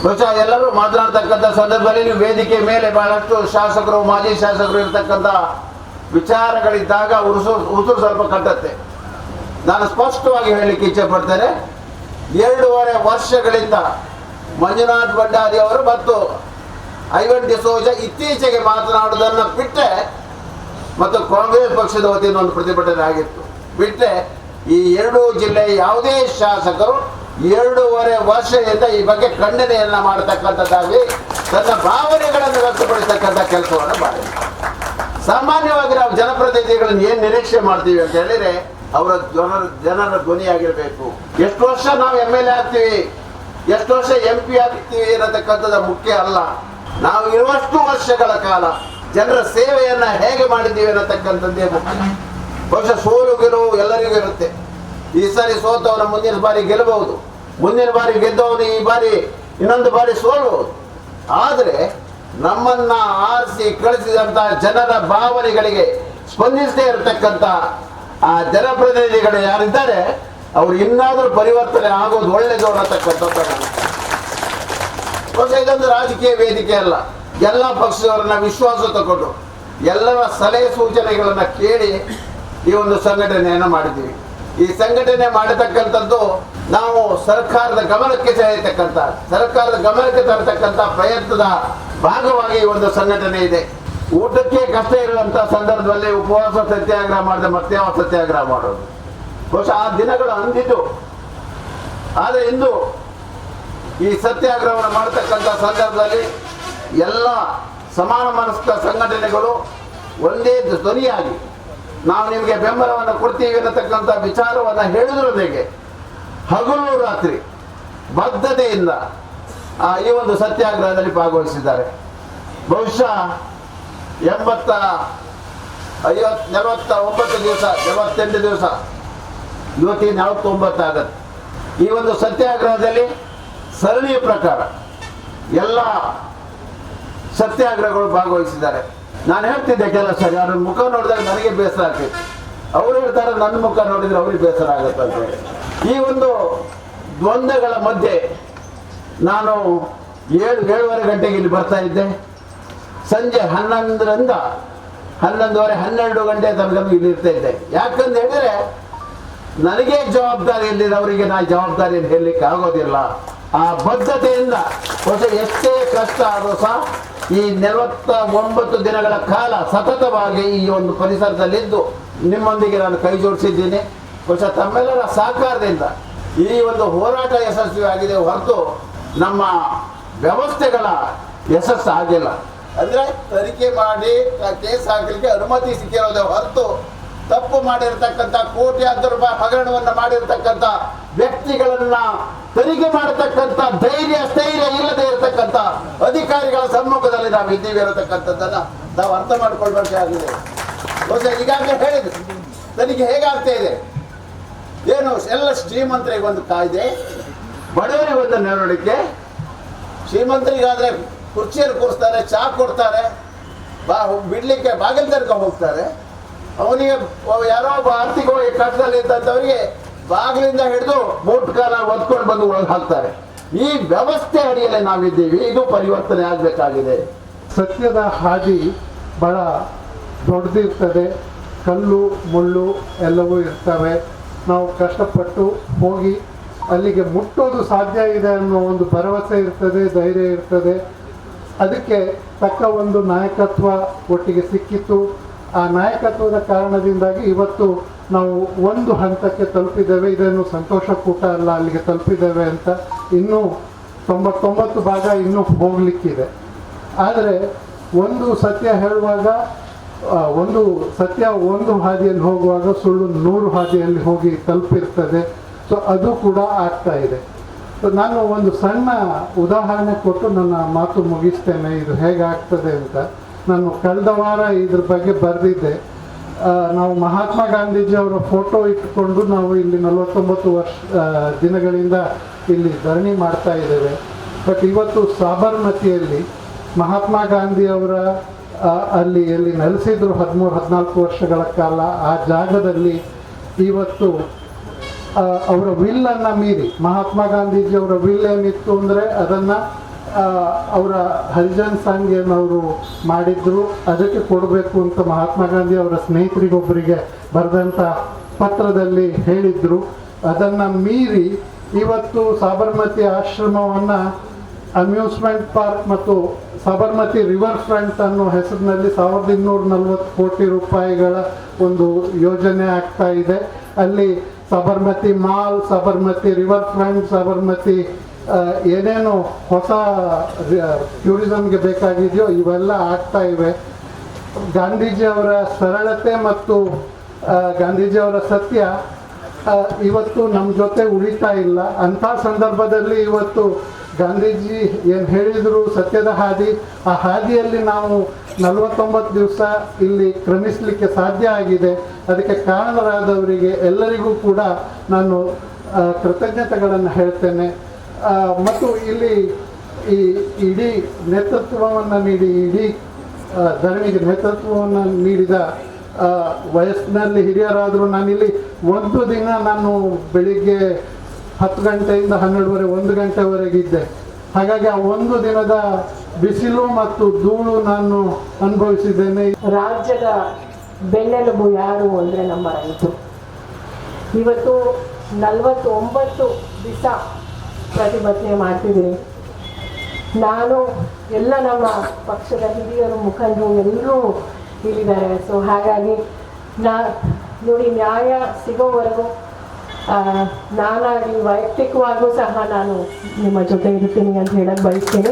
ಬಹುಶಃ ಎಲ್ಲರೂ ಮಾತನಾಡ್ತಕ್ಕಂಥ ಸಂದರ್ಭದಲ್ಲಿ ನೀವು ವೇದಿಕೆ ಮೇಲೆ ಬಹಳಷ್ಟು ಶಾಸಕರು ಮಾಜಿ ಶಾಸಕರು ಇರ್ತಕ್ಕಂಥ ವಿಚಾರಗಳಿದ್ದಾಗ ಉಸುರು ಸ್ವಲ್ಪ ಕಟ್ಟತ್ತೆ. ನಾನು ಸ್ಪಷ್ಟವಾಗಿ ಹೇಳಲಿಕ್ಕೆ ಇಚ್ಛೆ ಪಡ್ತೇನೆ, 2.5 ವರ್ಷಗಳಿಂದ ಮಂಜುನಾಥ್ ಭಂಡಾರಿ ಅವರು ಮತ್ತು ಐವನ್ ಡಿಸೋಜ ಇತ್ತೀಚೆಗೆ ಮಾತನಾಡುವುದನ್ನು ಬಿಟ್ಟರೆ ಮತ್ತು ಕಾಂಗ್ರೆಸ್ ಪಕ್ಷದ ವತಿಯಿಂದ ಒಂದು ಪ್ರತಿಭಟನೆ ಆಗಿತ್ತು ಬಿಟ್ಟರೆ ಈ 2 ಜಿಲ್ಲೆಯ ಯಾವುದೇ ಶಾಸಕರು 2.5 ವರ್ಷದಿಂದ ಈ ಬಗ್ಗೆ ಖಂಡನೆಯನ್ನ ಮಾಡತಕ್ಕಂಥದ್ದಾಗಿ ತನ್ನ ಭಾವನೆಗಳನ್ನು ವ್ಯಕ್ತಪಡಿಸತಕ್ಕಂಥ ಕೆಲಸವನ್ನು ಮಾಡಿದೆ. ಸಾಮಾನ್ಯವಾಗಿ ನಾವು ಜನಪ್ರತಿನಿಧಿಗಳನ್ನು ಏನು ನಿರೀಕ್ಷೆ ಮಾಡ್ತೀವಿ ಅಂತ ಹೇಳಿದ್ರೆ ಅವರ ಜನರ ಧ್ವನಿಯಾಗಿರಬೇಕು. ಎಷ್ಟು ವರ್ಷ ನಾವು MLA ಆಗ್ತೀವಿ, ಎಷ್ಟು ವರ್ಷ MP ಆಗ್ತೀವಿ ಅನ್ನತಕ್ಕಂಥದ್ದು ಮುಖ್ಯ ಅಲ್ಲ. ನಾವು ಇರುವಷ್ಟು ವರ್ಷಗಳ ಕಾಲ ಜನರ ಸೇವೆಯನ್ನ ಹೇಗೆ ಮಾಡಿದ್ದೀವಿ ಅನ್ನತಕ್ಕಂಥದ್ದೇ ಮುಖ್ಯ. ಬಹುಶಃ ಸೋಲು ಗೆಲುವು ಎಲ್ಲರಿಗೂ ಇರುತ್ತೆ. ಈ ಸಾರಿ ಸೋತವನ ಮುಂದಿನ ಬಾರಿ ಗೆಲ್ಲಬಹುದು, ಮುಂದಿನ ಬಾರಿ ಗೆದ್ದವನು ಈ ಬಾರಿ ಇನ್ನೊಂದು ಬಾರಿ ಸೋಲಬಹುದು. ಆದರೆ ನಮ್ಮನ್ನ ಆರಿಸಿ ಕಳಿಸಿದಂತ ಜನರ ಭಾವನೆಗಳಿಗೆ ಸ್ಪಂದಿಸದೇ ಇರತಕ್ಕಂಥ ಆ ಜನಪ್ರತಿನಿಧಿಗಳು ಯಾರಿದ್ದಾರೆ ಅವರು ಇನ್ನಾದರೂ ಪರಿವರ್ತನೆ ಆಗೋದು ಒಳ್ಳೆಯದು ಅನ್ನತಕ್ಕಂಥದ್ದು. ಬಹುಶಃ ಇದೊಂದು ರಾಜಕೀಯ ವೇದಿಕೆ ಅಲ್ಲ. ಎಲ್ಲ ಪಕ್ಷದವರನ್ನ ವಿಶ್ವಾಸ ತಗೊಂಡು ಎಲ್ಲರ ಸಲಹೆ ಸೂಚನೆಗಳನ್ನ ಕೇಳಿ ಈ ಒಂದು ಸಂಘಟನೆಯನ್ನು ಮಾಡಿದ್ದೀವಿ. ಈ ಸಂಘಟನೆ ಮಾಡತಕ್ಕಂಥದ್ದು ನಾವು ಸರ್ಕಾರದ ಗಮನಕ್ಕೆ ತರತಕ್ಕಂಥ ಪ್ರಯತ್ನದ ಭಾಗವಾಗಿ ಈ ಒಂದು ಸಂಘಟನೆ ಇದೆ. ಊಟಕ್ಕೆ ಕಷ್ಟ ಇರುವಂತ ಸಂದರ್ಭದಲ್ಲಿ ಉಪವಾಸ ಸತ್ಯಾಗ್ರಹ ಮಾಡದೆ ಮತ್ತೆ ಯಾವ ಸತ್ಯಾಗ್ರಹ ಮಾಡೋದು. ಬಹುಶಃ ಆ ದಿನಗಳು ಅಂದಿದ್ದು. ಆದರೆ ಇಂದು ಈ ಸತ್ಯಾಗ್ರಹವನ್ನು ಮಾಡತಕ್ಕಂಥ ಸಂದರ್ಭದಲ್ಲಿ ಎಲ್ಲ ಸಮಾನ ಮನಸ್ಕ ಸಂಘಟನೆಗಳು ಒಂದೇ ಧ್ವನಿಯಾಗಿ ನಾವು ನಿಮಗೆ ಬೆಂಬಲವನ್ನು ಕೊಡ್ತೀವಿ ಅನ್ನತಕ್ಕಂಥ ವಿಚಾರವನ್ನು ಹೇಳಿದ್ರೊಂದಿಗೆ ಹಗಲು ರಾತ್ರಿ ಬದ್ಧತೆಯಿಂದ ಈ ಒಂದು ಸತ್ಯಾಗ್ರಹದಲ್ಲಿ ಭಾಗವಹಿಸಿದ್ದಾರೆ. ಬಹುಶಃ 49 ದಿವಸ 78 ದಿವಸ ಇವತ್ತಿನ 49 ಆಗತ್ತೆ. ಈ ಒಂದು ಸತ್ಯಾಗ್ರಹದಲ್ಲಿ ಸರಣಿಯ ಪ್ರಕಾರ ಎಲ್ಲ ಸತ್ಯಾಗ್ರಹಗಳು ಭಾಗವಹಿಸಿದ್ದಾರೆ. ನಾನು ಹೇಳ್ತಿದ್ದೆ ಕೆಲವು ಸರಿ ಅವ್ರ ಮುಖ ನೋಡಿದಾಗ ನನಗೆ ಬೇಸರ ಆಗ್ತೈತಿ, ಅವ್ರು ಹೇಳ್ತಾರೆ ನನ್ನ ಮುಖ ನೋಡಿದ್ರೆ ಅವ್ರಿಗೆ ಬೇಸರ ಆಗುತ್ತೆ ಅಂತ ಹೇಳಿ. ಈ ಒಂದು ದ್ವಂದ್ವಗಳ ಮಧ್ಯೆ ನಾನು 7-7:30 ಗಂಟೆಗೆ ಇಲ್ಲಿ ಬರ್ತಾ ಇದ್ದೆ. ಸಂಜೆ 11ರಿಂದ 11:30 12 ಗಂಟೆ ತನಕ ಇಲ್ಲಿ ಇರ್ತಾ ಇದ್ದೆ. ಯಾಕಂತ ಹೇಳಿದ್ರೆ ನನಗೆ ಜವಾಬ್ದಾರಿ ಇಲ್ಲಿರೋರಿಗೆ ನಾ ಜವಾಬ್ದಾರಿಯನ್ನು ಹೇಳಲಿಕ್ಕೆ ಆಗೋದಿಲ್ಲ. ಆ ಬದ್ಧತೆಯಿಂದ ಎಷ್ಟೇ ಕಷ್ಟ ಆದರೂ ಸಹ ಈ 49 ದಿನಗಳ ಕಾಲ ಸತತವಾಗಿ ಈ ಒಂದು ಪರಿಸರದಲ್ಲಿದ್ದು ನಿಮ್ಮೊಂದಿಗೆ ನಾನು ಕೈ ಜೋಡಿಸಿದ್ದೀನಿ. ಬಹುಶಃ ತಮ್ಮೆಲ್ಲರ ಸಹಕಾರದಿಂದ ಈ ಒಂದು ಹೋರಾಟ ಯಶಸ್ವಿ ಆಗಿದೆ ಹೊರತು ನಮ್ಮ ವ್ಯವಸ್ಥೆಗಳ ಯಶಸ್ಸು ಆಗಿಲ್ಲ. ಅಂದ್ರೆ ತನಿಖೆ ಮಾಡಿ ಕೇಸ್ ಹಾಕಲಿಕ್ಕೆ ಅನುಮತಿ ಸಿಕ್ಕಿರೋದೇ ಹೊರತು ತಪ್ಪು ಮಾಡಿರ್ತಕ್ಕಂಥ ಕೋಟ್ಯಾಂತರ ರೂಪಾಯಿ ಹಗರಣವನ್ನು ಮಾಡಿರ್ತಕ್ಕಂಥ ವ್ಯಕ್ತಿಗಳನ್ನ ತನಿಖೆ ಮಾಡತಕ್ಕಂಥ ಸ್ಥೈರ್ಯ ಇಲ್ಲದೆ ಇರತಕ್ಕಂಥ ಅಧಿಕಾರಿಗಳ ಸಮ್ಮುಖದಲ್ಲಿ ನಾವು ಇದ್ದೀವಿ ಇರತಕ್ಕಂಥದ್ದನ್ನ ನಾವು ಅರ್ಥ ಮಾಡ್ಕೊಳ್ಬೇಕಾಗಿದೆ. ಬಹುಶಃ ಈಗಾಗಲೇ ಹೇಳಿದ್ರು ತನಿಖೆ ಹೇಗಾಗ್ತಾ ಇದೆ ಏನು. ಎಲ್ಲ ಶ್ರೀಮಂತರಿಗೆ ಒಂದು ಕಾಯ್ದೆ, ಬಡವರಿಗೆ ಒಂದು ನಡವಳಿಕೆ. ಶ್ರೀಮಂತರಿಗಾದ್ರೆ ಕುರ್ಚಿಯಲ್ಲಿ ಕೂರಿಸ್ತಾರೆ, ಚಾ ಕೊಡ್ತಾರೆ, ಬಿಡ್ಲಿಕ್ಕೆ ಬಾಗಿಲು ತನಕ ಹೋಗ್ತಾರೆ. ಅವನಿಗೆ ಯಾರೋ ಒಬ್ಬ ಆರ್ಥಿಕವಾಗಿ ಕಷ್ಟದಲ್ಲಿ ಇದ್ದಂಥವರಿಗೆ ಬಾಗಿಲಿಂದ ಹಿಡಿದು ಬೂಟ್ ಕಾಲ ಒದ್ಕೊಂಡು ಬಂದು ಒಳಗೆ ಹಾಕ್ತಾರೆ. ಈ ವ್ಯವಸ್ಥೆ ಅಡಿಯಲ್ಲಿ ನಾವಿದ್ದೀವಿ. ಇದು ಪರಿವರ್ತನೆ ಆಗಬೇಕಾಗಿದೆ. ಸತ್ಯದ ಹಾದಿ ಬಹಳ ದೊಡ್ಡದಿರ್ತದೆ. ಕಲ್ಲು ಮುಳ್ಳು ಎಲ್ಲವೂ ಇರ್ತವೆ. ನಾವು ಕಷ್ಟಪಟ್ಟು ಹೋಗಿ ಅಲ್ಲಿಗೆ ಮುಟ್ಟೋದು ಸಾಧ್ಯ ಇದೆ ಅನ್ನೋ ಒಂದು ಭರವಸೆ ಇರ್ತದೆ, ಧೈರ್ಯ ಇರ್ತದೆ. ಅದಕ್ಕೆ ತಕ್ಕ ಒಂದು ನಾಯಕತ್ವ ಒಟ್ಟಿಗೆ ಸಿಕ್ಕಿತ್ತು. ಆ ನಾಯಕತ್ವದ ಕಾರಣದಿಂದಾಗಿ ಇವತ್ತು ನಾವು ಒಂದು ಹಂತಕ್ಕೆ ತಲುಪಿದ್ದೇವೆ. ಇದನ್ನು ಸಂತೋಷ ಕೂಟ ಅಲ್ಲ, ಅಲ್ಲಿಗೆ ತಲುಪಿದ್ದೇವೆ ಅಂತ. ಇನ್ನೂ 99 ಭಾಗ ಇನ್ನೂ ಹೋಗಲಿಕ್ಕಿದೆ. ಆದರೆ ಒಂದು ಸತ್ಯ ಹೇಳುವಾಗ, ಒಂದು ಸತ್ಯ ಒಂದು ಹಾದಿಯಲ್ಲಿ ಹೋಗುವಾಗ ಸುಳ್ಳು 100 ಹಾದಿಯಲ್ಲಿ ಹೋಗಿ ತಲುಪಿರ್ತದೆ. ಸೊ ಅದು ಕೂಡ ಆಗ್ತಾ ಇದೆ. ನಾನು ಒಂದು ಸಣ್ಣ ಉದಾಹರಣೆ ಕೊಟ್ಟು ನನ್ನ ಮಾತು ಮುಗಿಸ್ತೇನೆ, ಇದು ಹೇಗಾಗ್ತದೆ ಅಂತ. ನಾನು ಕಳೆದ ವಾರ ಇದ್ರ ಬಗ್ಗೆ ಬರೆದಿದ್ದೆ. ನಾವು ಮಹಾತ್ಮ ಗಾಂಧೀಜಿ ಅವರ ಫೋಟೋ ಇಟ್ಕೊಂಡು ನಾವು ಇಲ್ಲಿ 49 ದಿನಗಳಿಂದ ಇಲ್ಲಿ ಧರಣಿ ಮಾಡ್ತಾ ಇದ್ದೇವೆ. ಬಟ್ ಇವತ್ತು ಸಾಬರ್ಮತಿಯಲ್ಲಿ ಮಹಾತ್ಮ ಗಾಂಧಿ ಅವರ ಅಲ್ಲಿ ನೆಲೆಸಿದ್ರು 13-14 ವರ್ಷಗಳ ಕಾಲ. ಆ ಜಾಗದಲ್ಲಿ ಇವತ್ತು ಅವರ ವಿಲ್ಲನ್ನು ಮೀರಿ, ಮಹಾತ್ಮ ಗಾಂಧೀಜಿ ಅವರ ವಿಲ್ ಏನಿತ್ತು ಅಂದರೆ ಅದನ್ನು ಅವರ ಹರಿಜನ್ ಸಂಘ ಏನವರು ಮಾಡಿದ್ರು ಅದಕ್ಕೆ ಕೊಡಬೇಕು ಅಂತ ಮಹಾತ್ಮ ಗಾಂಧಿ ಅವರ ಸ್ನೇಹಿತರಿಗೊಬ್ಬರಿಗೆ ಬರೆದಂಥ ಪತ್ರದಲ್ಲಿ ಹೇಳಿದ್ರು. ಅದನ್ನು ಮೀರಿ ಇವತ್ತು ಸಾಬರಮತಿ ಆಶ್ರಮವನ್ನು ಅಮ್ಯೂಸ್ಮೆಂಟ್ ಪಾರ್ಕ್ ಮತ್ತು ಸಾಬರಮತಿ ರಿವರ್ ಫ್ರಂಟ್ ಅನ್ನೋ ಹೆಸರಿನಲ್ಲಿ 1240 ಕೋಟಿ ರೂಪಾಯಿಗಳ ಒಂದು ಯೋಜನೆ ಆಗ್ತಾ ಇದೆ. ಅಲ್ಲಿ Sabarmati mall, Sabarmati river front, Sabarmati ಏನೇನು ಹೊಸ ಟೂರಿಸಮ್ಗೆ ಬೇಕಾಗಿದೆಯೋ ಇವೆಲ್ಲ ಆಗ್ತಾ ಇವೆ. ಗಾಂಧೀಜಿಯವರ ಸರಳತೆ ಮತ್ತು ಗಾಂಧೀಜಿಯವರ ಸತ್ಯ ಇವತ್ತು ನಮ್ಮ ಜೊತೆ ಉಳಿತಾ ಇಲ್ಲ. ಅಂಥ ಸಂದರ್ಭದಲ್ಲಿ ಇವತ್ತು ಗಾಂಧೀಜಿ ಏನು ಹೇಳಿದರು ಸತ್ಯದ ಹಾದಿ, ಆ ಹಾದಿಯಲ್ಲಿ ನಾವು 49 ದಿವಸ ಇಲ್ಲಿ ಕ್ರಮಿಸಲಿಕ್ಕೆ ಸಾಧ್ಯ ಆಗಿದೆ. ಅದಕ್ಕೆ ಕಾರಣರಾದವರಿಗೆ ಎಲ್ಲರಿಗೂ ಕೂಡ ನಾನು ಕೃತಜ್ಞತೆಗಳನ್ನು ಹೇಳ್ತೇನೆ. ಮತ್ತು ಇಲ್ಲಿ ಈ ಇಡೀ ನೇತೃತ್ವವನ್ನು ನೀಡಿ ಇಡೀ ಧರಣಿಗೆ ನೇತೃತ್ವವನ್ನು ನೀಡಿದ ವಯಸ್ಸಿನಲ್ಲಿ ಹಿರಿಯರಾದರೂ ನಾನಿಲ್ಲಿ ಒಂದು ದಿನ ನಾನು ಬೆಳಿಗ್ಗೆ 10 ಗಂಟೆಯಿಂದ 12:30 1 ಗಂಟೆವರೆಗೆ ಇದ್ದೆ. ಹಾಗಾಗಿ ಆ ಒಂದು ದಿನದ ಬಿಸಿಲು ಮತ್ತು ಧೂಳು ನಾನು ಅನುಭವಿಸಿದ್ದೇನೆ. ರಾಜ್ಯದ ಬೆನ್ನೆಲುಬು ಯಾರು ಅಂದರೆ ನಮ್ಮ ರೈತರು. ಇವತ್ತು 49 ದಿವಸ ಪ್ರತಿಭಟನೆ ಮಾಡ್ತಿದ್ದೀನಿ. ನಾನು ಎಲ್ಲ ನಮ್ಮ ಪಕ್ಷದ ಹಿರಿಯರು ಮುಖಂಡರು ಎಲ್ಲರೂ ಇಲ್ಲಿದ್ದಾರೆ. ಸೊ ಹಾಗಾಗಿ ನೋಡಿ, ನ್ಯಾಯ ಸಿಗೋವರೆಗೂ ನಾನಾಗಿ ವೈಯಕ್ತಿಕವಾಗೂ ಸಹ ನಾನು ನಿಮ್ಮ ಜೊತೆ ಇರ್ತೀನಿ ಅಂತ ಹೇಳಕ್ಕೆ ಬಯಸ್ತೀನಿ.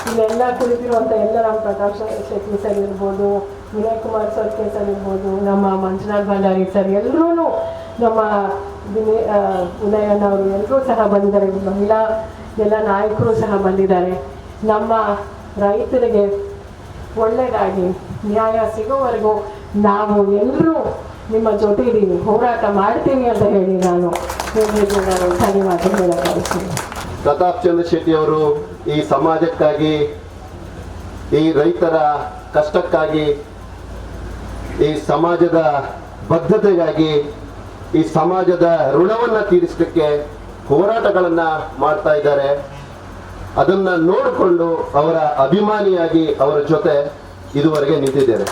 ಇಲ್ಲೆಲ್ಲ ಕುಳಿತಿರುವಂಥ ಎಲ್ಲ ನಮ್ಮ ಪ್ರಕಾಶ್ ಶೆಟ್ಟಿ ಸರ್ ಇರ್ಬೋದು, ವಿನಯ್ ಕುಮಾರ್ ಸರ್ಕೆ ಸರ್ ಇರ್ಬೋದು, ನಮ್ಮ ಮಂಜುನಾಥ್ ಭಂಡಾರಿ ಸರ್, ಎಲ್ಲರೂ ನಮ್ಮ ಉದಯಣ್ಣವರು ಎಲ್ಲರೂ ಸಹ ಬಂದಿದ್ದಾರೆ. ಮಹಿಳಾ ಎಲ್ಲ ನಾಯಕರು ಸಹ ಬಂದಿದ್ದಾರೆ. ನಮ್ಮ ರೈತರಿಗೆ ಒಳ್ಳೆಯದಾಗಿ ನ್ಯಾಯ ಸಿಗೋವರೆಗೂ ನಾವು ಎಲ್ಲರೂ ನಿಮ್ಮ ಜೊತೆ ಇದ್ದೀವಿ, ಹೋರಾಟ ಮಾಡ್ತೀವಿ ಅಂತ ಹೇಳಿ ನಾನು ಧನ್ಯವಾದ ಹೇಳಬಯಸ್ತೀನಿ. ಪ್ರತಾಪ್ ಚಂದ್ರ ಶೆಟ್ಟಿ ಅವರು ಈ ಸಮಾಜಕ್ಕಾಗಿ, ಈ ರೈತರ ಕಷ್ಟಕ್ಕಾಗಿ, ಈ ಸಮಾಜದ ಬದ್ಧತೆಗಾಗಿ, ಈ ಸಮಾಜದ ಋಣವನ್ನು ತೀರಿಸಲಿಕ್ಕೆ ಹೋರಾಟಗಳನ್ನು ಮಾಡ್ತಾ ಇದ್ದಾರೆ. ಅದನ್ನು ನೋಡಿಕೊಂಡು ಅವರ ಅಭಿಮಾನಿಯಾಗಿ ಅವರ ಜೊತೆ ಇದುವರೆಗೆ ನಿಂತಿದ್ದೇನೆ.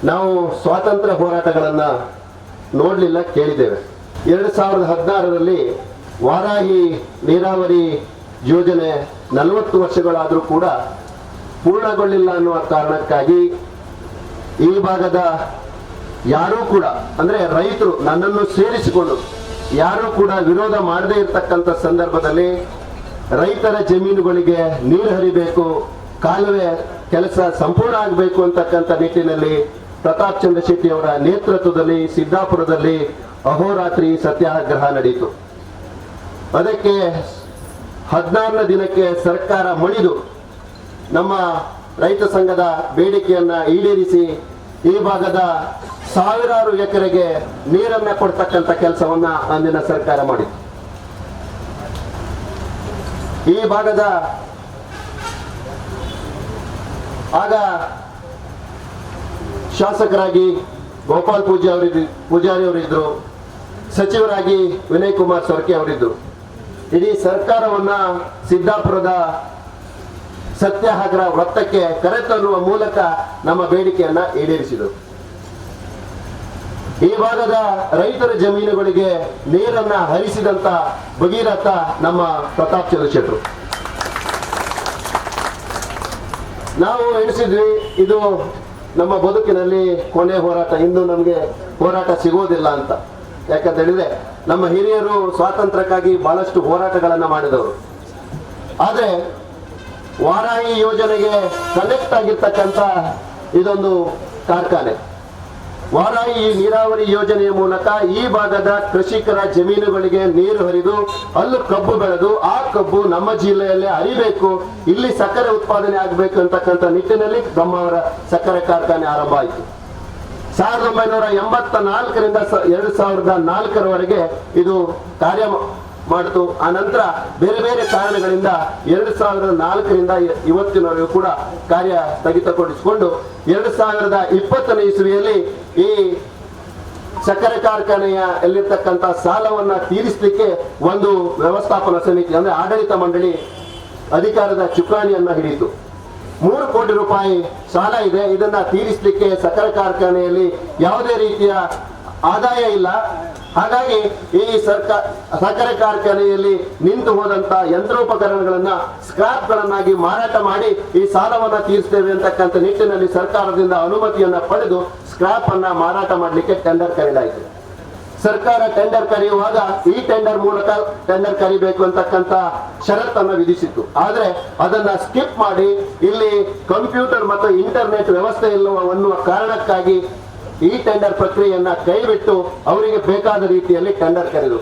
ನಾವು ಸ್ವಾತಂತ್ರ್ಯ ಹೋರಾಟಗಳನ್ನು ನೋಡಲಿಲ್ಲ, ಕೇಳಿದ್ದೇವೆ. 2016ರಲ್ಲಿ ವಾರಾಹಿ ನೀರಾವರಿ ಯೋಜನೆ 40 ವರ್ಷಗಳಾದರೂ ಕೂಡ ಪೂರ್ಣಗೊಳ್ಳಿಲ್ಲ ಅನ್ನುವ ಕಾರಣಕ್ಕಾಗಿ ಈ ಭಾಗದ ಯಾರೂ ಕೂಡ, ಅಂದರೆ ರೈತರು ನನ್ನನ್ನು ಸೇರಿಸಿಕೊಂಡು ಯಾರೂ ಕೂಡ ವಿರೋಧ ಮಾಡದೇ ಇರತಕ್ಕಂಥ ಸಂದರ್ಭದಲ್ಲಿ ರೈತರ ಜಮೀನುಗಳಿಗೆ ನೀರು ಹರಿಬೇಕು, ಕಾಲುವೆ ಕೆಲಸ ಸಂಪೂರ್ಣ ಆಗಬೇಕು ಅಂತಕ್ಕಂಥ ನಿಟ್ಟಿನಲ್ಲಿ ಪ್ರತಾಪ್ ಚಂದ್ರ ಶೆಟ್ಟಿ ಅವರ ನೇತೃತ್ವದಲ್ಲಿ ಸಿದ್ದಾಪುರದಲ್ಲಿ ಅಹೋರಾತ್ರಿ ಸತ್ಯಾಗ್ರಹ ನಡೆಯಿತು. ಅದಕ್ಕೆ 14ನೇ ದಿನಕ್ಕೆ ಸರ್ಕಾರ ಮಣಿದು ನಮ್ಮ ರೈತ ಸಂಘದ ಬೇಡಿಕೆಯನ್ನ ಈಡೇರಿಸಿ ಈ ಭಾಗದ ಸಾವಿರಾರು ಎಕರೆಗೆ ನೀರನ್ನ ಕೊಡ್ತಕ್ಕಂಥ ಕೆಲಸವನ್ನ ಅಂದಿನ ಸರ್ಕಾರ ಮಾಡಿತು. ಈ ಭಾಗದ ಆಗ ಶಾಸಕರಾಗಿ ಗೋಪಾಲ್ ಪೂಜಾರಿ ಅವರಿದ್ರು, ಸಚಿವರಾಗಿ ವಿನಯ್ ಕುಮಾರ್ ಸೊರಕೆ ಅವರಿದ್ರು. ಇಡೀ ಸರ್ಕಾರವನ್ನ ಸಿದ್ದಾಪುರದ ಸತ್ಯಾಗ್ರಹ ವೃತ್ತಕ್ಕೆ ಕರೆತನ್ನುವ ಮೂಲಕ ನಮ್ಮ ಬೇಡಿಕೆಯನ್ನ ಈಡೇರಿಸಿದರು. ಈ ಭಾಗದ ರೈತರ ಜಮೀನುಗಳಿಗೆ ನೀರನ್ನ ಹರಿಸಿದಂತ ಭಗೀರಥ ನಮ್ಮ ಪ್ರತಾಪ್ ಚಂದ್ರ ಶೆಟ್ಟರು. ನಾವು ಎಣಿಸಿದ್ವಿ ಇದು ನಮ್ಮ ಬದುಕಿನಲ್ಲಿ ಕೊನೆ ಹೋರಾಟ, ಇನ್ನು ನಮಗೆ ಹೋರಾಟ ಸಿಗೋದಿಲ್ಲ ಅಂತ. ಯಾಕಂತ ಹೇಳಿದ್ರೆ ನಮ್ಮ ಹಿರಿಯರು ಸ್ವಾತಂತ್ರ್ಯಕ್ಕಾಗಿ ಬಹಳಷ್ಟು ಹೋರಾಟಗಳನ್ನ ಮಾಡಿದವರು. ಆದ್ರೆ ವಾರಾಹಿ ಯೋಜನೆಗೆ ಕನೆಕ್ಟ್ ಆಗಿರ್ತಕ್ಕಂಥ ಇದೊಂದು ಕಾರ್ಖಾನೆ. ವಾರಾಹಿ ನೀರಾವರಿ ಯೋಜನೆಯ ಮೂಲಕ ಈ ಭಾಗದ ಕೃಷಿಕರ ಜಮೀನುಗಳಿಗೆ ನೀರು ಹರಿದು ಅಲ್ಲೂ ಕಬ್ಬು ಬೆಳೆದು ಆ ಕಬ್ಬು ನಮ್ಮ ಜಿಲ್ಲೆಯಲ್ಲೇ ಹರಿಬೇಕು, ಇಲ್ಲಿ ಸಕ್ಕರೆ ಉತ್ಪಾದನೆ ಆಗಬೇಕು ಅಂತಕ್ಕಂಥ ನಿಟ್ಟಿನಲ್ಲಿ ಬ್ರಹ್ಮಾವರ ಸಕ್ಕರೆ ಕಾರ್ಖಾನೆ ಆರಂಭ ಆಯಿತು. 1984ರಿಂದ 2004ರವರೆಗೆ ಇದು ಕಾರ್ಯ ಮಾಡಿತು. ಆ ನಂತರ ಬೇರೆ ಬೇರೆ ಕಾರಣಗಳಿಂದ 2004ರಿಂದ ಇವತ್ತಿನವರೆಗೂ ಕೂಡ ಕಾರ್ಯ ಸ್ಥಗಿತಗೊಳಿಸಿಕೊಂಡು 2020ನೇ ಇಸವಿಯಲ್ಲಿ ಈ ಸಕ್ಕರೆ ಕಾರ್ಖಾನೆಯಲ್ಲಿರ್ತಕ್ಕಂಥ ಸಾಲವನ್ನ ತೀರಿಸಲಿಕ್ಕೆ ಒಂದು ವ್ಯವಸ್ಥಾಪನಾ ಸಮಿತಿ ಅಂದ್ರೆ ಆಡಳಿತ ಮಂಡಳಿ ಅಧಿಕಾರದ ಚುಕ್ಕಾಣಿಯನ್ನ ಹಿಡಿಯಿತು. 3 ಕೋಟಿ ರೂಪಾಯಿ ಸಾಲ ಇದೆ. ಇದನ್ನ ತೀರಿಸಲಿಕ್ಕೆ ಸಕ್ಕರೆ ಕಾರ್ಖಾನೆಯಲ್ಲಿ ಯಾವುದೇ ರೀತಿಯ ಆದಾಯ ಇಲ್ಲ. ಹಾಗಾಗಿ ಈ ಸಕ್ಕರೆ ಕಾರ್ಖಾನೆಯಲ್ಲಿ ನಿಂತು ಹೋದಂತ ಯಂತ್ರೋಪಕರಣಗಳನ್ನ ಸ್ಕ್ರಾಪ್ಗಳನ್ನಾಗಿ ಮಾರಾಟ ಮಾಡಿ ಈ ಸಾಲವನ್ನ ತೀರಿಸ್ತೇವೆ ಅಂತಕ್ಕಂಥ ನಿಟ್ಟಿನಲ್ಲಿ ಸರ್ಕಾರದಿಂದ ಅನುಮತಿಯನ್ನ ಪಡೆದು ಸ್ಕ್ರಾಪ್ ಅನ್ನ ಮಾರಾಟ ಮಾಡಲಿಕ್ಕೆ ಟೆಂಡರ್ ಕರೆಯಲಾಯಿತು. ಸರ್ಕಾರ ಟೆಂಡರ್ ಕರೆಯುವಾಗ ಈ ಟೆಂಡರ್ ಮೂಲಕ ಟೆಂಡರ್ ಕರಿಬೇಕು ಅಂತಕ್ಕಂಥ ಷರತ್ತನ್ನು ವಿಧಿಸಿತ್ತು. ಆದ್ರೆ ಅದನ್ನ ಸ್ಕಿಪ್ ಮಾಡಿ ಇಲ್ಲಿ ಕಂಪ್ಯೂಟರ್ ಮತ್ತು ಇಂಟರ್ನೆಟ್ ವ್ಯವಸ್ಥೆ ಇಲ್ಲವ ಅನ್ನುವ ಕಾರಣಕ್ಕಾಗಿ ಈ ಟೆಂಡರ್ ಪ್ರಕ್ರಿಯೆಯನ್ನ ಕೈಬಿಟ್ಟು ಅವರಿಗೆ ಬೇಕಾದ ರೀತಿಯಲ್ಲಿ ಟೆಂಡರ್ ಕರೆದು.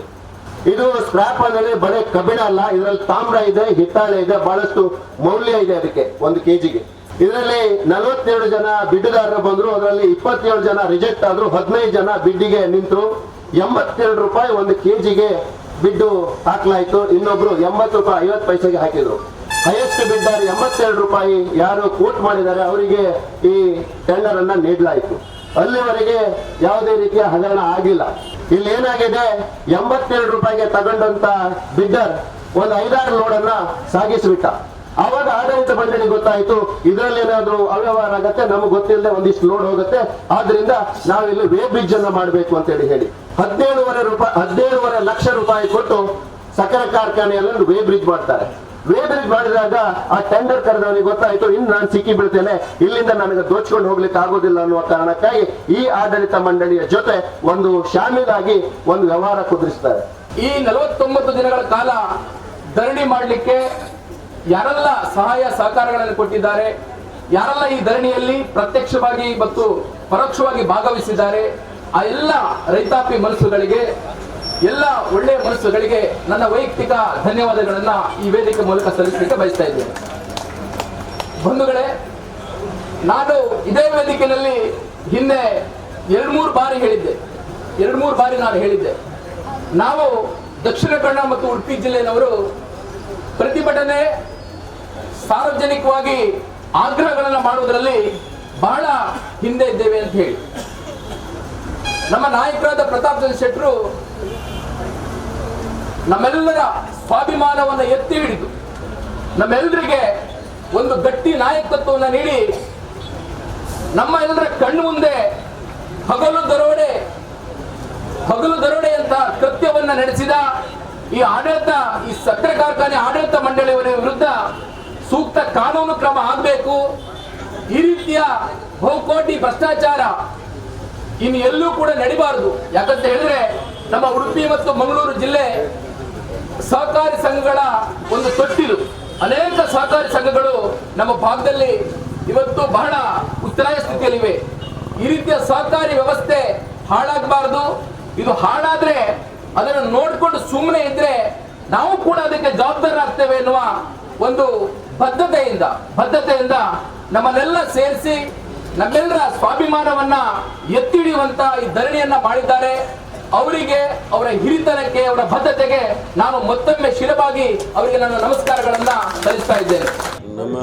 ಇದು ಸ್ಕ್ರಾಪ್ ಅಂದರೆ ಬರೀ ಕಬ್ಬಿಣ ಅಲ್ಲ, ಇದರಲ್ಲಿ ತಾಮ್ರ ಇದೆ, ಹಿತ್ತಾಳೆ ಇದೆ, ಬಹಳಷ್ಟು ಮೌಲ್ಯ ಇದೆ ಅದಕ್ಕೆ 1 kgಗೆ. ಇದರಲ್ಲಿ 42 ಜನ ಬಿಡ್ಡುದಾರರು ಬಂದ್ರು. ಅದರಲ್ಲಿ 27 ಜನ ರಿಜೆಕ್ಟ್ ಆದ್ರು. 15 ಜನ ಬಿಡ್ಡಿಗೆ ನಿಂತರು. 82 ರೂಪಾಯಿ 1 kgಗೆ ಬಿಡ್ಡು ಹಾಕ್ಲಾಯ್ತು. ಇನ್ನೊಬ್ರು 80 ರೂಪಾಯಿ 50 ಪೈಸೆಗೆ ಹಾಕಿದ್ರು. ಹೈಯೆಸ್ಟ್ ಬಿಡ್ಡರ್ 82 ರೂಪಾಯಿ ಯಾರು ಕೋಟ್ ಮಾಡಿದ್ದಾರೆ ಅವರಿಗೆ ಈ ಟೆಂಡರ್ ಅನ್ನ ನೀಡಲಾಯಿತು. ಅಲ್ಲಿವರೆಗೆ ಯಾವುದೇ ರೀತಿಯ ಹಗರಣ ಆಗಿಲ್ಲ. ಇಲ್ಲಿ ಏನಾಗಿದೆ, 82 ರೂಪಾಯಿಗೆ ತಗೊಂಡಂತ ಬಿಡ್ಡರ್ ಒಂದು 5-6 ಲೋಡನ್ನ ಸಾಗಿಸಿಬಿಟ್ಟ. ಆವಾಗ ಆಡಳಿತ ಮಂಡಳಿ ಗೊತ್ತಾಯ್ತು ಇದರಲ್ಲಿ ಏನಾದ್ರು ಅವ್ಯವಹಾರ ಆಗತ್ತೆ, ನಮ್ಗೆ ಗೊತ್ತಿಲ್ಲದೆ ಒಂದಿಷ್ಟು ಲೋಡ್ ಹೋಗುತ್ತೆ, ಆದ್ರಿಂದ ನಾವಿಲ್ಲಿ ವೇ ಬ್ರಿಡ್ಜ್ ಅನ್ನ ಮಾಡಬೇಕು ಅಂತ ಹೇಳಿ 17.5 ಲಕ್ಷ ರೂಪಾಯಿ ಕೊಟ್ಟು ಸಕ್ಕರೆ ಕಾರ್ಖಾನೆಯಲ್ಲಿ ವೇ ಬ್ರಿಡ್ಜ್ ಮಾಡ್ತಾರೆ. ವೇ ಬ್ರಿಡ್ಜ್ ಮಾಡಿದಾಗ ಆ ಟೆಂಡರ್ ಕರೆದವನಿಗೆ ಗೊತ್ತಾಯ್ತು ಇನ್ನು ನಾನು ಸಿಕ್ಕಿ ಬೀಳ್ತೇನೆ, ಇಲ್ಲಿಂದ ನನಗೆ ದೋಚ್ಕೊಂಡು ಹೋಗ್ಲಿಕ್ಕೆ ಆಗೋದಿಲ್ಲ ಅನ್ನುವ ಕಾರಣಕ್ಕಾಗಿ ಈ ಆಡಳಿತ ಮಂಡಳಿಯ ಜೊತೆ ಒಂದು ಶಾಮೀಲಾಗಿ ಒಂದು ವ್ಯವಹಾರ ಕುದುರಿಸ್ತಾರೆ. ಈ 49 ದಿನಗಳ ಕಾಲ ಧರಣಿ ಮಾಡಲಿಕ್ಕೆ ಯಾರೆಲ್ಲ ಸಹಾಯ ಸಹಕಾರಗಳನ್ನು ಕೊಟ್ಟಿದ್ದಾರೆ, ಯಾರೆಲ್ಲ ಈ ಧರಣಿಯಲ್ಲಿ ಪ್ರತ್ಯಕ್ಷವಾಗಿ ಮತ್ತು ಪರೋಕ್ಷವಾಗಿ ಭಾಗವಹಿಸಿದ್ದಾರೆ, ಆ ಎಲ್ಲ ರೈತಾಪಿ ಮನಸ್ಸುಗಳಿಗೆ, ಎಲ್ಲ ಒಳ್ಳೆಯ ಮನಸ್ಸುಗಳಿಗೆ ನನ್ನ ವೈಯಕ್ತಿಕ ಧನ್ಯವಾದಗಳನ್ನ ಈ ವೇದಿಕೆ ಮೂಲಕ ಸಲ್ಲಿಸಲಿಕ್ಕೆ ಬಯಸ್ತಾ ಇದ್ದೇನೆ. ಬಂಧುಗಳೇ, ನಾನು ಇದೇ ವೇದಿಕೆಯಲ್ಲಿ ಹಿಂದೆ 2-3 ಬಾರಿ ಹೇಳಿದ್ದೆ, ನಾವು ದಕ್ಷಿಣ ಕನ್ನಡ ಮತ್ತು ಉಡುಪಿ ಜಿಲ್ಲೆಯವರು ಪ್ರತಿಭಟನೆ ಸಾರ್ವಜನಿಕವಾಗಿ ಆಗ್ರಹಗಳನ್ನು ಮಾಡುವುದರಲ್ಲಿ ಬಹಳ ಹಿಂದೆ ಇದ್ದೇವೆ ಅಂತ ಹೇಳಿ. ನಮ್ಮ ನಾಯಕರಾದ ಪ್ರತಾಪ್ ಚಂದ್ರ ಶೆಟ್ಟರು ನಮ್ಮೆಲ್ಲರ ಸ್ವಾಭಿಮಾನವನ್ನು ಎತ್ತಿ ಹಿಡಿದು ನಮ್ಮೆಲ್ಲರಿಗೆ ಒಂದು ಗಟ್ಟಿ ನಾಯಕತ್ವವನ್ನು ನೀಡಿ ನಮ್ಮ ಎಲ್ಲರ ಕಣ್ಣು ಮುಂದೆ ಹಗಲು ದರೋಡೆ ಅಂತ ಕೃತ್ಯವನ್ನ ನಡೆಸಿದ ಈ ಸಕ್ಕರೆ ಕಾರ್ಖಾನೆ ಆಡಳಿತ ಮಂಡಳಿಯವರ ವಿರುದ್ಧ ಸೂಕ್ತ ಕಾನೂನು ಕ್ರಮ ಆಗಬೇಕು. ಈ ರೀತಿಯ ಬಹುಕೋಟಿ ಭ್ರಷ್ಟಾಚಾರ ಇನ್ನು ಎಲ್ಲೂ ಕೂಡ ನಡಿಬಾರದು. ಯಾಕಂತ ಹೇಳಿದ್ರೆ ನಮ್ಮ ಉಡುಪಿ ಮತ್ತು ಮಂಗಳೂರು ಜಿಲ್ಲೆ ಸಹಕಾರಿ ಸಂಘಗಳ ಒಂದು ತೊಟ್ಟಿಲು. ಅನೇಕ ಸಹಕಾರಿ ಸಂಘಗಳು ನಮ್ಮ ಭಾಗದಲ್ಲಿ ಇವತ್ತು ಬಹಳ ಉತ್ತರಾಯ ಸ್ಥಿತಿಯಲ್ಲಿವೆ. ಈ ರೀತಿಯ ಸಹಕಾರಿ ವ್ಯವಸ್ಥೆ ಹಾಳಾಗಬಾರದು. ಇದು ಹಾಳಾದ್ರೆ ಅದನ್ನು ನೋಡಿಕೊಂಡು ಸುಮ್ಮನೆ ಇದ್ರೆ ನಾವು ಕೂಡ ಅದಕ್ಕೆ ಜವಾಬ್ದಾರರಾಗ್ತೇವೆ ಎನ್ನುವ ಒಂದು ಬದ್ಧತೆಯಿಂದ ನಮ್ಮನ್ನೆಲ್ಲ ಸೇರಿಸಿ ನಮ್ಮೆಲ್ಲರ ಸ್ವಾಭಿಮಾನವನ್ನ ಎತ್ತಿ ಹಿಡಿಯುವಂತ ಈ ಧರಣಿಯನ್ನ ಮಾಡಿದ್ದಾರೆ. ಅವರಿಗೆ, ಅವರ ಹಿರಿತನಕ್ಕೆ, ಅವರ ಬದ್ಧತೆಗೆ ನಾನು ಮತ್ತೊಮ್ಮೆ ಶಿರವಾಗಿ ಅವರಿಗೆ ನನ್ನ ನಮಸ್ಕಾರಗಳನ್ನ ಸಲ್ಲಿಸ್ತಾ ಇದ್ದೇನೆ. ನಮ್ಮ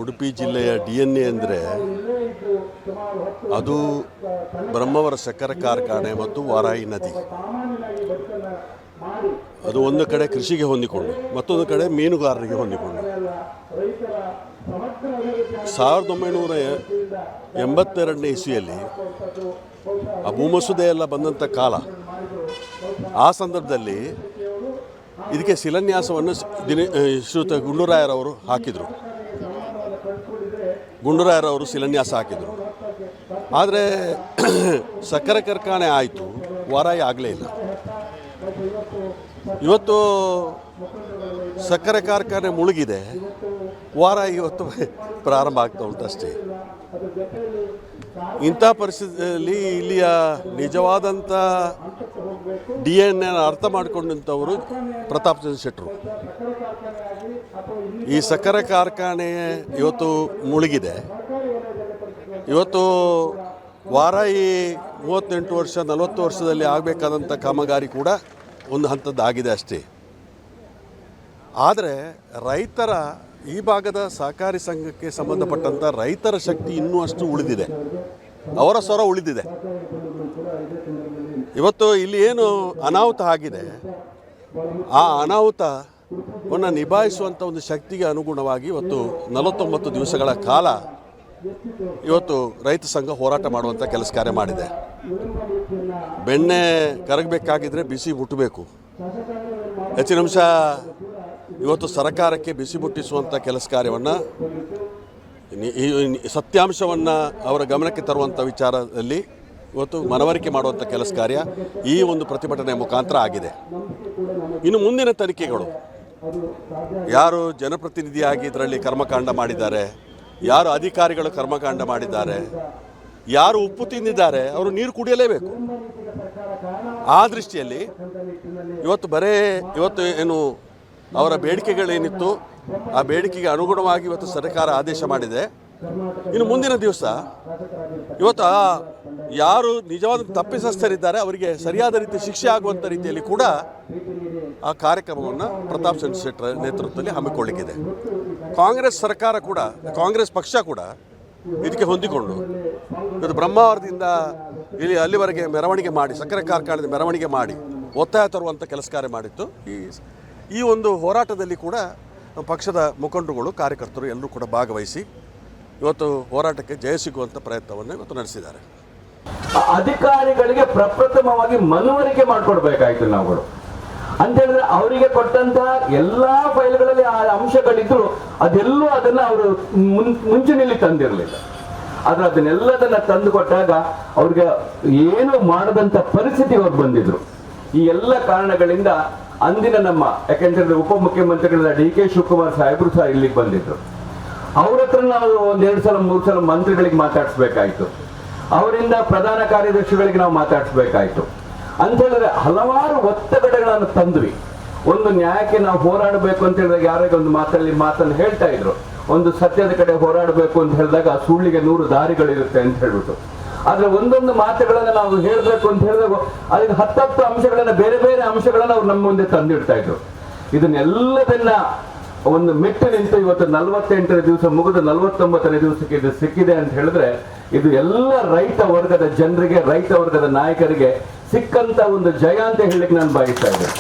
ಉಡುಪಿ ಜಿಲ್ಲೆಯ DNA ಅಂದರೆ ಅದು ಬ್ರಹ್ಮಾವರ ಸಕ್ಕರೆ ಕಾರ್ಖಾನೆ ಮತ್ತು ವಾರಾಯಿ ನದಿ. ಅದು ಒಂದು ಕಡೆ ಕೃಷಿಗೆ ಹೊಂದಿಕೊಂಡು ಮತ್ತೊಂದು ಕಡೆ ಮೀನುಗಾರರಿಗೆ ಹೊಂದಿಕೊಂಡು 1982ನೇ ಇಸ್ವಿಯಲ್ಲಿ ಆ ಭೂಮಸೂದೆ ಎಲ್ಲ ಬಂದಂಥ ಕಾಲ. ಆ ಸಂದರ್ಭದಲ್ಲಿ ಇದಕ್ಕೆ ಶಿಲಾನ್ಯಾಸವನ್ನು ಶ್ರೀಯುತ ಗುಂಡೂರಾಯರವರು ಹಾಕಿದರು. ಗುಂಡೂರಾಯರವರು ಶಿಲಾನ್ಯಾಸ ಹಾಕಿದರು. ಆದರೆ ಸಕ್ಕರೆ ಕಾರ್ಖಾನೆ ಆಯಿತು, ವಾರಾಯಿ ಆಗಲೇ ಇಲ್ಲ. ಇವತ್ತು ಸಕ್ಕರೆ ಕಾರ್ಖಾನೆ ಮುಳುಗಿದೆ, ವಾರಾಯಿ ಇವತ್ತು ಪ್ರಾರಂಭ ಆಗ್ತಾ ಉಂಟು ಅಷ್ಟೇ. ಇಂಥ ಪರಿಸ್ಥಿತಿಯಲ್ಲಿ ಇಲ್ಲಿಯ ನಿಜವಾದಂಥ DNA ಅರ್ಥ ಮಾಡಿಕೊಂಡಂಥವರು ಪ್ರತಾಪ್ ಚಂದ್ರ ಶೆಟ್ಟರು. ಈ ಸಕ್ಕರೆ ಕಾರ್ಖಾನೆ ಇವತ್ತು ಮುಳುಗಿದೆ. ಇವತ್ತು ವಾರಾಯಿ 38 ವರ್ಷ 40 ವರ್ಷದಲ್ಲಿ ಆಗಬೇಕಾದಂಥ ಕಾಮಗಾರಿ ಕೂಡ ಒಂದು ಹಂತದ್ದಾಗಿದೆ ಅಷ್ಟೇ. ಆದರೆ ರೈತರ ಈ ಭಾಗದ ಸಹಕಾರಿ ಸಂಘಕ್ಕೆ ಸಂಬಂಧಪಟ್ಟಂಥ ರೈತರ ಶಕ್ತಿ ಇನ್ನೂ ಅಷ್ಟು ಉಳಿದಿದೆ, ಅವರ ಸ್ವರ ಉಳಿದಿದೆ. ಇವತ್ತು ಇಲ್ಲಿ ಏನು ಅನಾಹುತ ಆಗಿದೆ, ಆ ಅನಾಹುತವನ್ನು ನಿಭಾಯಿಸುವಂಥ ಒಂದು ಶಕ್ತಿಗೆ ಅನುಗುಣವಾಗಿ ಇವತ್ತು 49 ದಿವಸಗಳ ಕಾಲ ಇವತ್ತು ರೈತ ಸಂಘ ಹೋರಾಟ ಮಾಡುವಂಥ ಕೆಲಸ ಕಾರ್ಯ ಮಾಡಿದೆ. ಬೆಣ್ಣೆ ಕರಗಬೇಕಾಗಿದ್ದರೆ ಬಿಸಿ ಮುಟ್ಟಬೇಕು. ಹೆಚ್ಚಿನ ಅಂಶ ಇವತ್ತು ಸರ್ಕಾರಕ್ಕೆ ಬಿಸಿ ಮುಟ್ಟಿಸುವಂಥ ಕೆಲಸ ಕಾರ್ಯವನ್ನು, ಸತ್ಯಾಂಶವನ್ನು ಅವರ ಗಮನಕ್ಕೆ ತರುವಂಥ ವಿಚಾರದಲ್ಲಿ ಇವತ್ತು ಮನವರಿಕೆ ಮಾಡುವಂಥ ಕೆಲಸ ಕಾರ್ಯ ಈ ಒಂದು ಪ್ರತಿಭಟನೆ ಮುಖಾಂತರ ಆಗಿದೆ. ಇನ್ನು ಮುಂದಿನ ತನಿಖೆಗಳು, ಯಾರು ಜನಪ್ರತಿನಿಧಿಯಾಗಿ ಇದರಲ್ಲಿ ಕರ್ಮಕಾಂಡ ಮಾಡಿದ್ದಾರೆ, ಯಾರು ಅಧಿಕಾರಿಗಳು ಕರ್ಮಕಾಂಡ ಮಾಡಿದ್ದಾರೆ, ಯಾರು ಉಪ್ಪು ತಿಂದಿದ್ದಾರೆ, ಅವರು ನೀರು ಕುಡಿಯಲೇಬೇಕು. ಆ ದೃಷ್ಟಿಯಲ್ಲಿ ಇವತ್ತು ಏನು ಅವರ ಬೇಡಿಕೆಗಳೇನಿತ್ತು, ಆ ಬೇಡಿಕೆಗೆ ಅನುಗುಣವಾಗಿ ಇವತ್ತು ಸರ್ಕಾರ ಆದೇಶ ಮಾಡಿದೆ. ಇನ್ನು ಮುಂದಿನ ದಿವಸ ಇವತ್ತು ಯಾರು ನಿಜವಾದ ತಪ್ಪಿತಸ್ಥರಿದ್ದಾರೆ ಅವರಿಗೆ ಸರಿಯಾದ ರೀತಿ ಶಿಕ್ಷೆ ಆಗುವಂಥ ರೀತಿಯಲ್ಲಿ ಕೂಡ ಆ ಕಾರ್ಯಕ್ರಮವನ್ನು ಪ್ರತಾಪ್ ಚಂದ್ರ ಶೆಟ್ಟರ್ ನೇತೃತ್ವದಲ್ಲಿ ಹಮ್ಮಿಕೊಳ್ಳಿಕ್ಕಿದೆ. ಕಾಂಗ್ರೆಸ್ ಪಕ್ಷ ಕೂಡ ಇದಕ್ಕೆ ಹೊಂದಿಕೊಂಡು ಇವತ್ತು ಬ್ರಹ್ಮಾವರದಿಂದ ಅಲ್ಲಿವರೆಗೆ ಮೆರವಣಿಗೆ ಮಾಡಿ, ಸಕ್ಕರೆ ಕಾರ್ಖಾನೆದ ಮೆರವಣಿಗೆ ಮಾಡಿ ಒತ್ತಾಯ ತರುವಂಥ ಕೆಲಸ ಕಾರ್ಯ ಮಾಡಿತ್ತು. ಈ ಒಂದು ಹೋರಾಟದಲ್ಲಿ ಕೂಡ ಪಕ್ಷದ ಮುಖಂಡರುಗಳು, ಕಾರ್ಯಕರ್ತರು ಎಲ್ಲರೂ ಕೂಡ ಭಾಗವಹಿಸಿ ಇವತ್ತು ಹೋರಾಟಕ್ಕೆ ಜಯ ಸಿಗುವಂಥ ಪ್ರಯತ್ನವನ್ನು ಇವತ್ತು ನಡೆಸಿದ್ದಾರೆ. ಅಧಿಕಾರಿಗಳಿಗೆ ಪ್ರಪ್ರಥಮವಾಗಿ ಮನವರಿಕೆ ಮಾಡಿಕೊಡ್ಬೇಕಾಯ್ತು ನಾವುಗಳು ಅಂತ ಹೇಳಿದ್ರೆ, ಅವರಿಗೆ ಕೊಟ್ಟಂತಹ ಎಲ್ಲಾ ಫೈಲ್ಗಳಲ್ಲಿ ಆ ಅಂಶಗಳಿದ್ರು ಅದೆಲ್ಲೂ ಅದನ್ನ ಅವರು ಮುಂಚೂಣಿಯಲ್ಲಿ ತಂದಿರಲಿಲ್ಲ. ಆದ್ರೆ ಅದನ್ನೆಲ್ಲದನ್ನ ತಂದು ಕೊಟ್ಟಾಗ ಅವ್ರಿಗೆ ಏನು ಮಾಡದಂತ ಪರಿಸ್ಥಿತಿ ಅವ್ರು ಬಂದಿದ್ರು. ಈ ಎಲ್ಲ ಕಾರಣಗಳಿಂದ ಅಂದಿನ ಯಾಕೆಂತಂದ್ರೆ ಉಪಮುಖ್ಯಮಂತ್ರಿಗಳಾದ DK ಶಿವಕುಮಾರ್ ಸಾಹೇಬರು ಸಹ ಇಲ್ಲಿಗೆ ಬಂದಿದ್ರು. ಅವ್ರ ಹತ್ರ ನಾವು 1-2 ಸಲ 3 ಸಲ ಮಂತ್ರಿಗಳಿಗೆ ಮಾತಾಡಿಸ್ಬೇಕಾಯ್ತು, ಅವರಿಂದ ಪ್ರಧಾನ ಕಾರ್ಯದರ್ಶಿಗಳಿಗೆ ನಾವು ಮಾತಾಡಿಸ್ಬೇಕಾಯ್ತು. ಅಂತ ಹೇಳಿದ್ರೆ ಹಲವಾರು ಒತ್ತಡಗಳನ್ನು ತಂದ್ವಿ. ಒಂದು ನ್ಯಾಯಕ್ಕೆ ನಾವು ಹೋರಾಡಬೇಕು ಅಂತ ಹೇಳಿದಾಗ ಯಾರಿಗೆ ಒಂದು ಮಾತನ್ನು ಹೇಳ್ತಾ ಇದ್ರು, ಒಂದು ಸತ್ಯದ ಕಡೆ ಹೋರಾಡಬೇಕು ಅಂತ ಹೇಳಿದಾಗ ಸುಳ್ಳಿಗೆ 100 ದಾರಿಗಳಿರುತ್ತೆ ಅಂತ ಹೇಳ್ಬಿಟ್ಟು. ಆದ್ರೆ ಒಂದೊಂದು ಮಾತುಗಳನ್ನ ನಾವು ಹೇಳ್ಬೇಕು ಅಂತ ಹೇಳಿದಾಗ ಅದಕ್ಕೆ 10 ಅಂಶಗಳನ್ನ, ಬೇರೆ ಬೇರೆ ಅಂಶಗಳನ್ನ ಅವ್ರು ನಮ್ಮ ಮುಂದೆ ತಂದಿಡ್ತಾ ಇದ್ರು. ಇದನ್ನೆಲ್ಲದನ್ನ ಒಂದು ಮೆಟ್ಟು ನಿಂತು ಇವತ್ತು 48ನೇ ದಿವಸ ಮುಗಿದು 49ನೇ ದಿವಸಕ್ಕೆ ಇದು ಸಿಕ್ಕಿದೆ ಅಂತ ಹೇಳಿದ್ರೆ, ಇದು ಎಲ್ಲ ರೈತ ವರ್ಗದ ಜನರಿಗೆ, ರೈತ ವರ್ಗದ ನಾಯಕರಿಗೆ ಸಿಕ್ಕಂತ ಒಂದು ಜಯ ಅಂತ ಹೇಳಲಿಕ್ಕೆ ನಾನು ಬಯಸ್ತಾ ಇದ್ದೇನೆ.